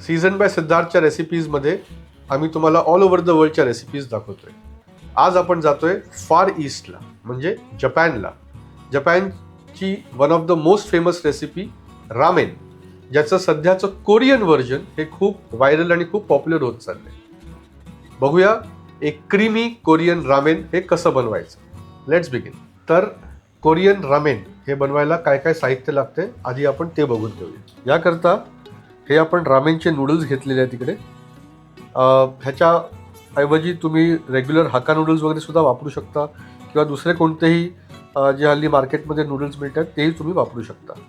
Season by सिद्धार्थच्या रेसिपीजमध्ये आम्ही तुम्हाला all over the वर्ल्डच्या recipes दाखवतोय. आज आपण जातोय फार ईस्टला, म्हणजे जपानला. जपानची one of the most famous recipe ramen, ज्याचं सध्याचं कोरियन व्हर्जन हे खूप व्हायरल आणि खूप पॉप्युलर होत चाललंय. बघूया एक क्रीमी कोरियन रामेन हे कसं बनवायचं. Let's begin. तर कोरियन रामेन हे बनवायला काय काय साहित्य लागते आधी आपण ते बघून घेऊया. याकरता हे आपण रामेनचे नूडल्स घेतलेले आहेत तिकडे. ह्याच्याऐवजी तुम्ही रेग्युलर हाका नूडल्स वगैरे सुद्धा वापरू शकता किंवा दुसरे कोणतेही जे हल्ली मार्केटमध्ये नूडल्स मिळतात तेही तुम्ही वापरू शकता.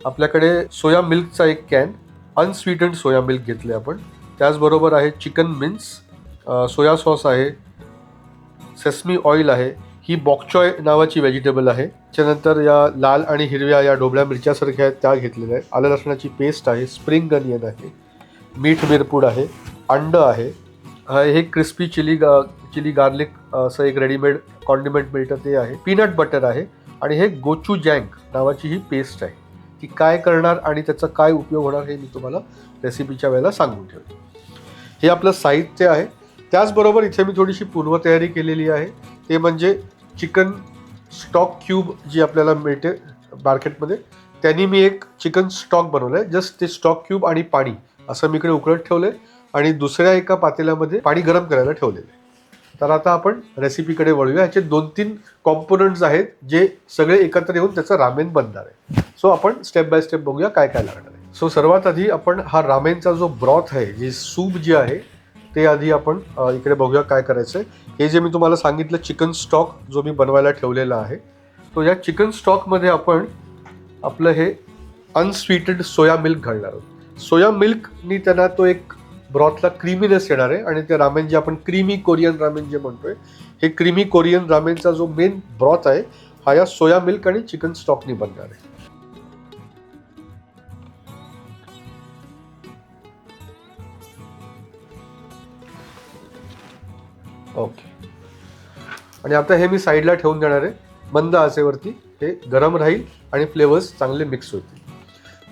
आपल्याकडे सोया मिल्कचा एक कॅन, अनस्वीटन्ड सोया मिल्क घेतले आपण. त्याचबरोबर आहे चिकन मिन्स, सोया सॉस आहे, सेसमी ऑइल आहे, ही बॉकचॉय नावाची व्हेजिटेबल आहे. त्याच्यानंतर या लाल आणि हिरव्या या ढोबळ्या मिरच्यासारख्या आहेत त्या घेतलेल्या आहेत. आलं लसणाची पेस्ट आहे, स्प्रिंग अनियन आहे, मीठ मिरपूड आहे, अंड आहे, हे क्रिस्पी चिली गार्लिक असं एक रेडीमेड कॉन्डिमेंट मिळतं ते आहे, पीनट बटर आहे आणि हे गोचूजँग नावाची ही पेस्ट आहे. ती काय करणार आणि त्याचा काय उपयोग होणार हे मी तुम्हाला रेसिपीच्या वेळेला सांगून ठेवतो. हे आपलं साहित्य आहे. त्याचबरोबर इथे मी थोडीशी पूर्वतयारी केलेली आहे. ते म्हणजे चिकन स्टॉक क्यूब जी आपल्याला मिळते मार्केटमध्ये, त्यांनी मी एक चिकन स्टॉक बनवलं आहे. जस्ट ते स्टॉक क्यूब आणि पाणी असं मी इकडे उकळत ठेवलं आहे आणि दुसऱ्या एका पातेल्यामध्ये पाणी गरम करायला ठेवलेलं आहे. तर आता आपण रेसिपीकडे वळूया. ह्याचे 2-3 कॉम्पोनंट्स आहेत जे सगळे एकत्र येऊन त्याचं रामेन बनणार आहे. सो आपण स्टेप बाय स्टेप बघूया काय काय लागणार आहे. सो सर्वात आधी आपण हा रामेनचा जो ब्रॉथ आहे, जे सूप जे आहे ते आधी आपण इकडे बघूया काय करायचं आहे. हे जे मी तुम्हाला सांगितलं चिकन स्टॉक जो मी बनवायला ठेवलेला आहे, तो या चिकन स्टॉकमध्ये आपण आपलं हे अनस्वीटेड सोया मिल्क घालणार आहोत. सोया मिल्कनी त्यांना तो एक ब्रॉथला क्रीमीनेस येणार आहे आणि ते रामेन जे आपण क्रीमी कोरियन रामेन जे म्हणतोय, हे क्रीमी कोरियन रामेनचा जो मेन ब्रॉथ आहे हा या सोया मिल्क आणि चिकन स्टॉकनी बनणार आहे. ओके. आणि आता हे मी साईडला ठेवून देणार आहे. मंद आचेवरती हे गरम राहील आणि फ्लेवर्स चांगले मिक्स होतील.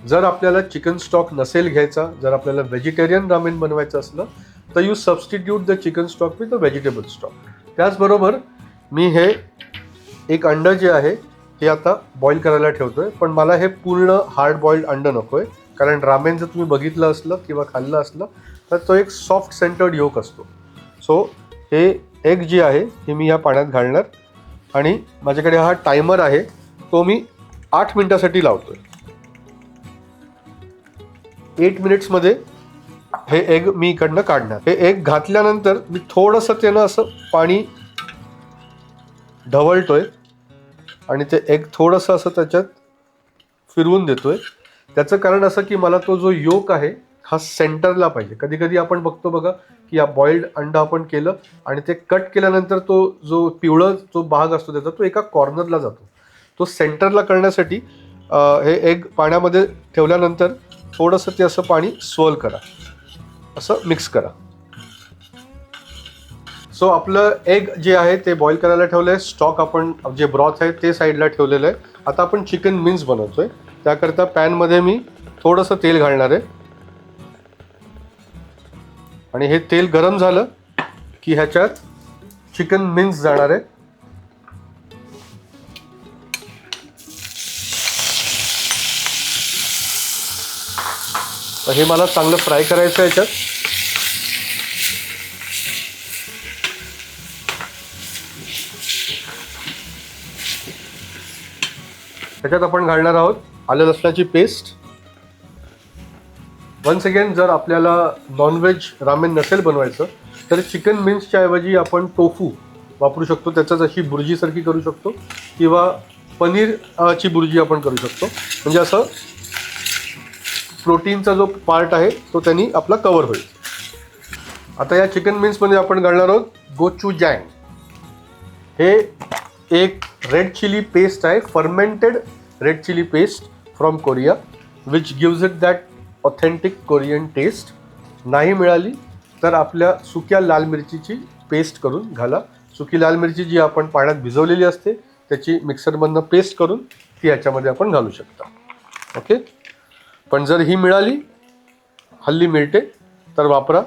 जर आपल्याला चिकन स्टॉक नसेल घ्यायचा, जर आपल्याला व्हेजिटेरियन रामेन बनवायचं असलं तर you substitute the chicken stock with the vegetable stock. त्याचबरोबर मी हे एक अंड जे आहे हे आता बॉईल करायला ठेवतोय. पण मला हे पूर्ण हार्ड बॉइल्ड अंड नको आहे, कारण रामेन जर तुम्ही बघितलं असलं किंवा खाल्लं असलं तर तो एक सॉफ्ट सेंटर्ड योक असतो. सो हे एग जी आहे हे मी या पाण्यात घालणार आणि माझ्याकडे हा टायमर आहे तो मी 8 मिनिटासाठी लावतोय. 8 मिनिट्समध्ये हे एग मी इकडनं काढणार. हे एग घातल्यानंतर मी थोडंसं त्यानं असं पाणी ढवळतोय आणि ते एग थोडंसं असं त्याच्यात फिरवून देतोय. त्याचं कारण असं की मला तो जो योक आहे हा सेंटरला पाहिजे. कधी कधी आपण बघतो बघा की या बॉइल्ड अंड आपण केलं आणि ते कट केल्यानंतर तो जो पिवळा जो भाग असतो त्याचा तो एका कॉर्नरला जातो. तो सेंटरला करण्यासाठी हे एग पाण्यामध्ये ठेवल्यानंतर थोडंसं ते असं पाणी स्वल करा, असं मिक्स करा. सो आपलं एग जे आहे ते बॉईल करायला ठेवलं आहे. स्टॉक आपण जे ब्रॉथ आहे ते साईडला ठेवलेलं आहे. आता आपण चिकन मिन्स बनवतोय. त्याकरता पॅनमध्ये मी थोडंसं तेल घालणार आहे आणि हे तेल गरम झालं की ह्याच्यात चिकन मिन्स जाणार आहे. हे मला चांगलं फ्राय करायचं आहे. याच्यात आपण घालणार आहोत आलं लसणाची पेस्ट. वन्स अगेन, जर आपल्याला नॉनव्हेज रामेन नसेल बनवायचं तर चिकन मिन्सच्या ऐवजी आपण टोफू वापरू शकतो. त्याच्याच अशी बुर्जीसारखी करू शकतो किंवा पनीरची बुर्जी आपण करू शकतो. म्हणजे असं प्रोटीनचा जो पार्ट आहे तो त्यांनी आपला कव्हर होईल. आता या चिकन मिन्समध्ये आपण घालणार आहोत गोचूजँग. हे एक रेड चिली पेस्ट आहे, fermented red chili paste from Korea, which gives it that authentic Korean taste. नाही मिळाली तर आपल्या सुक्या लाल मिरचीची पेस्ट करून घाला. सुकी लाल मिरची जी आपण पाण्यात भिजवलेली असते त्याची मिक्सरमधनं पेस्ट करून ती ह्याच्यामध्ये आपण घालू शकता. ओके. पण जर ही मिळाली हल्ली मिळते तर वापरा.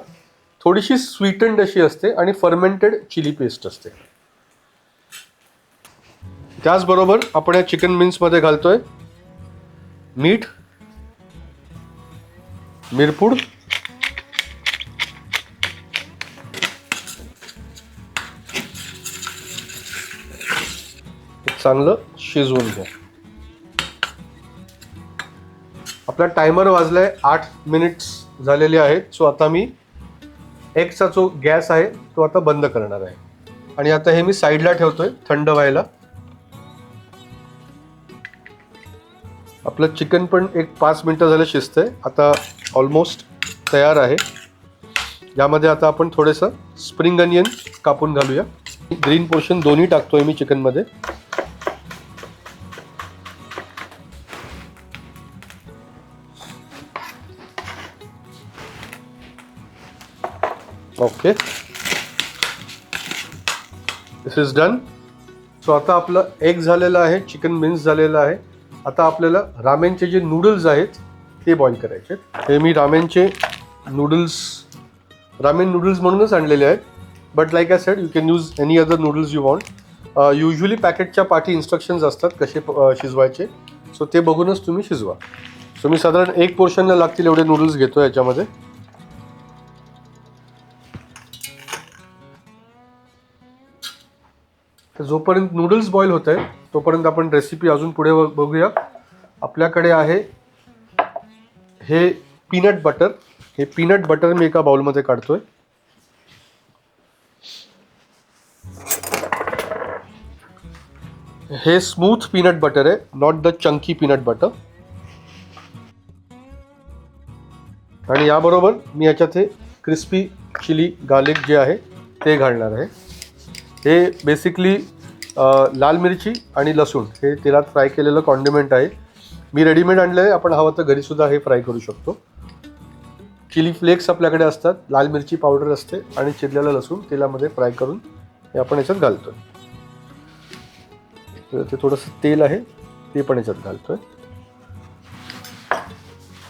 थोडीशी स्वीटंड अशी असते आणि फर्मेंटेड चिली पेस्ट असते. त्याचबरोबर आपण या चिकन विंग्समध्ये घालतोय मीठ, मिरपूड, चांगलं शिजवून घ्या. आपला टायमर वाजलाय 8 मिनिट्स झालेले आहेत. सो आता मी एगचा जो गॅस आहे तो आता बंद करणार आहे आणि आता हे मी साईडला ठेवतोय थंड व्हायला. आपलं चिकन पण एक 5 मिनिटं झालं शिजतंय. आता ऑलमोस्ट तयार आहे. यामध्ये आता आपण थोडंसं स्प्रिंग अनियन कापून घालूया. ग्रीन पोर्शन दोन्ही टाकतोय मी चिकनमध्ये. Okay, this is done. So आता आपलं एग झालेलं आहे, चिकन विंग्स झालेलं आहे. आता आपल्याला रामेनचे जे नूडल्स आहेत ते बॉईल करायचे. हे मी रामेन नूडल्स म्हणूनच आणलेले आहेत. But like I said, you can use any other noodles you want. Usually पॅकेटच्या पाठी इन्स्ट्रक्शन्स असतात कसे शिजवायचे. सो ते बघूनच तुम्ही शिजवा. सो मी साधारण एक पोर्शनला लागतील एवढे नूडल्स घेतो याच्यामध्ये. तर जोपर्यंत नूडल्स बॉईल होत आहे तोपर्यंत आपण रेसिपी अजून पुढे बघूया. आपल्याकडे आहे हे पीनट बटर. हे पीनट बटर मी एका बाउलमध्ये काढतोय. हे स्मूथ पीनट बटर आहे, not the Chunky peanut butter. आणि याबरोबर मी याच्यात हे क्रिस्पी चिली गार्लिक जे आहे ते घालणार आहे. हे बेसिकली लाल मिरची आणि लसूण हे तेलात फ्राय केलेलं कॉन्डिमेंट आहे. मी रेडीमेड आणलं आहे, आपण हवं तर घरीसुद्धा हे फ्राय करू शकतो. चिली फ्लेक्स आपल्याकडे असतात, लाल मिरची पावडर असते आणि चिरलेलं लसूण तेलामध्ये फ्राय करून हे आपण याच्यात घालतोय. तर ते थोडंसं तेल आहे ते पण याच्यात घालतोय.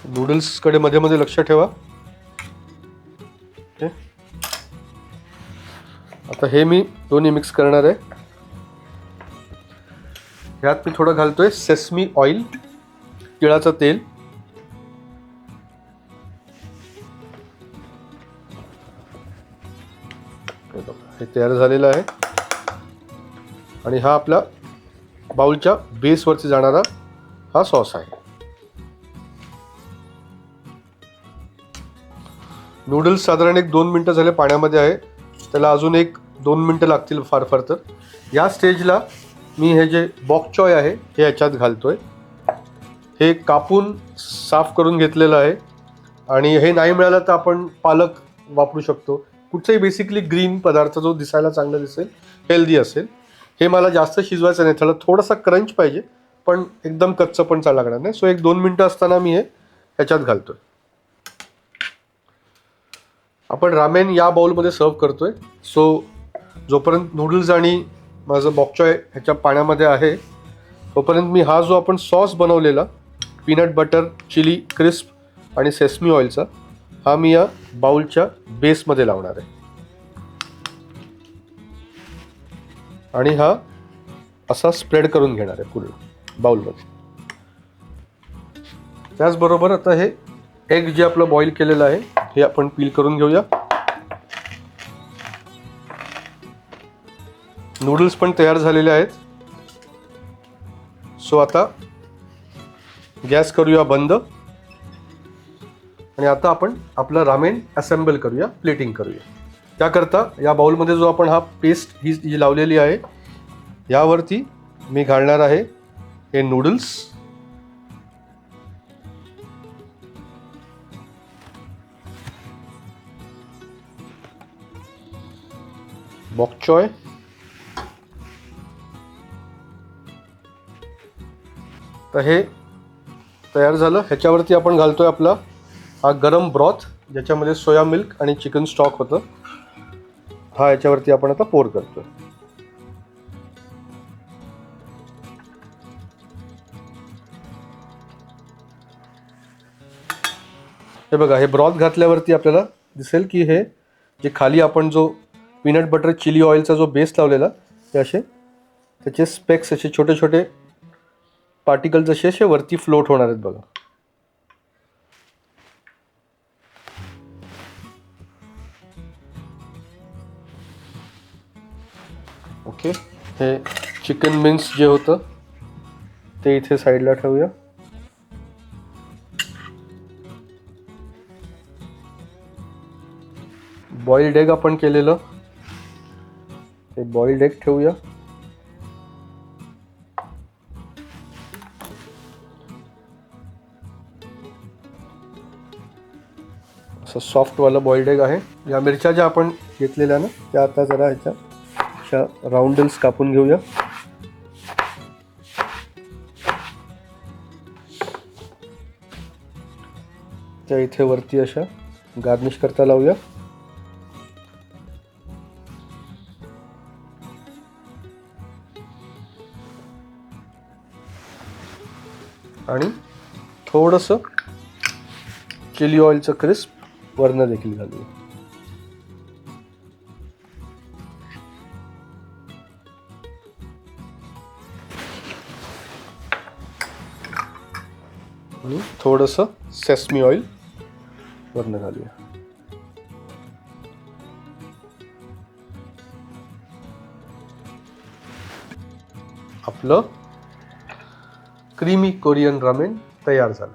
नूडल्सकडे मध्ये मध्ये लक्ष ठेवा. ओके, आता हे मी दोन्ही मिक्स करणार आहे. ह्यात मी थोडं घालतोय सेसमी ऑइल, तिळाचं तेल. हे तयार झालेलं आहे आणि हा आपला बाउलच्या बेसवरती जाणारा हा सॉस आहे. नूडल्स साधारण 1-2 मिनटं झाले पाण्यामध्ये आहे. त्याला अजून 1-2 मिनटं लागतील फार फार तर. या स्टेजला मी हे जे बॉक चॉय आहे हे याच्यात घालतोय. हे कापून साफ करून घेतलेलं आहे आणि हे नाही मिळालं तर आपण पालक वापरू शकतो. कुठचाही बेसिकली ग्रीन पदार्थ जो दिसायला चांगला दिसेल, हेल्दी असेल. हे मला जास्त शिजवायचं नाही, त्याला थोडासा क्रंच पाहिजे पण एकदम कच्चं पण चालू लागणार नाही. सो 1-2 मिनटं असताना मी हे ह्याच्यात घालतोय. आपण रामेन या बाउलमध्ये सर्व करतोय. सो जोपर्यंत नूडल्स आणि माझं बॉकचॉय ह्याच्या पाण्यामध्ये आहे तोपर्यंत मी हा जो आपण सॉस बनवलेला पीनट बटर, चिली क्रिस्प आणि सेसमी ऑइलचा हा मी या बाउलच्या बेसमध्ये लावणार आहे आणि हा असा स्प्रेड करून घेणार आहे पूर्ण बाउलमध्ये. त्याचबरोबर आता हे एग जे आपलं बॉईल केलेलं आहे हे आपण पील करून घेऊया. नूडल्स पण तयार झालेले आहेत. सो आता गॅस करूया बंद आणि आता आपण आपलं रामेन असेंबल करूया, प्लेटिंग करूया. त्याकरता या बाउलमध्ये जो आपण हा पेस्ट ही जी लावलेली आहे यावरती मी घालणार आहे हे नूडल्स. बॉक चॉय, तर हे तयार झालं. ह्याच्यावरती आपण घालतोय आपला हा गरम ब्रॉथ ज्याच्यामध्ये सोया मिल्क आणि चिकन स्टॉक होतं. हा याच्यावरती आपण आता पोर करतोय. हे बघा, हे ब्रॉथ घातल्यावरती आपल्याला दिसेल की हे जे खाली आपण जो पीनट बटर चिली ऑइलचा जो बेस लावलेला, ते असे त्याचे स्पेक्स असे छोटे छोटे पार्टिकल्स असे असे वरती फ्लोट होणार आहेत बघा. ओके, हे चिकन मिन्स जे होतं ते इथे साईडला ठेवूया. बॉइल्ड एग आपण केलेलं, ते बॉइल्ड एग ठेवूया. असं सॉफ्टवालं बॉइल्ड एग आहे. या मिरच्या ज्या आपण घेतलेल्या ना, त्या आता जरा ह्याच्या अशा राऊंडल्स कापून घेऊया. त्या इथे वरती अशा गार्निश करता लावूया. आणि थोडंसं चिली ऑइलचं क्रिस्प वरनं देखील घालूया. आणि थोडंसं सेसमी ऑइल वरनं घालूया. आपलं क्रीमी कोरियन रामेन तयार झालं.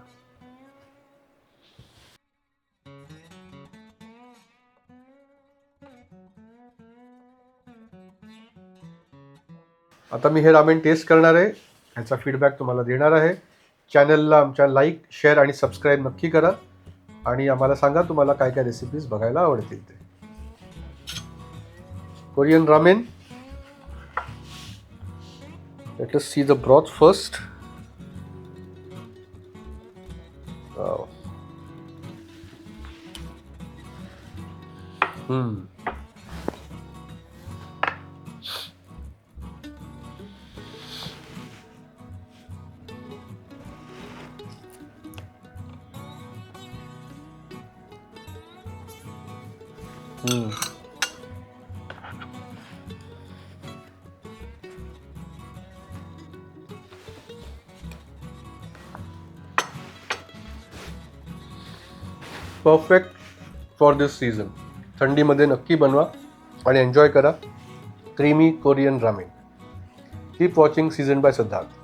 आता मी हे रामेन टेस्ट करणार आहे, ह्याचा फीडबॅक तुम्हाला देणार आहे. चॅनलला आमच्या लाईक, शेअर आणि सबस्क्राईब नक्की करा आणि आम्हाला सांगा तुम्हाला काय काय रेसिपीज बघायला आवडतील ते. Korean ramen, let us see the broth first. Wow. Perfect for this season. थंडीमध्ये नक्की बनवा आणि एन्जॉय करा creamy Korean ramen. Keep watching season by Siddharth.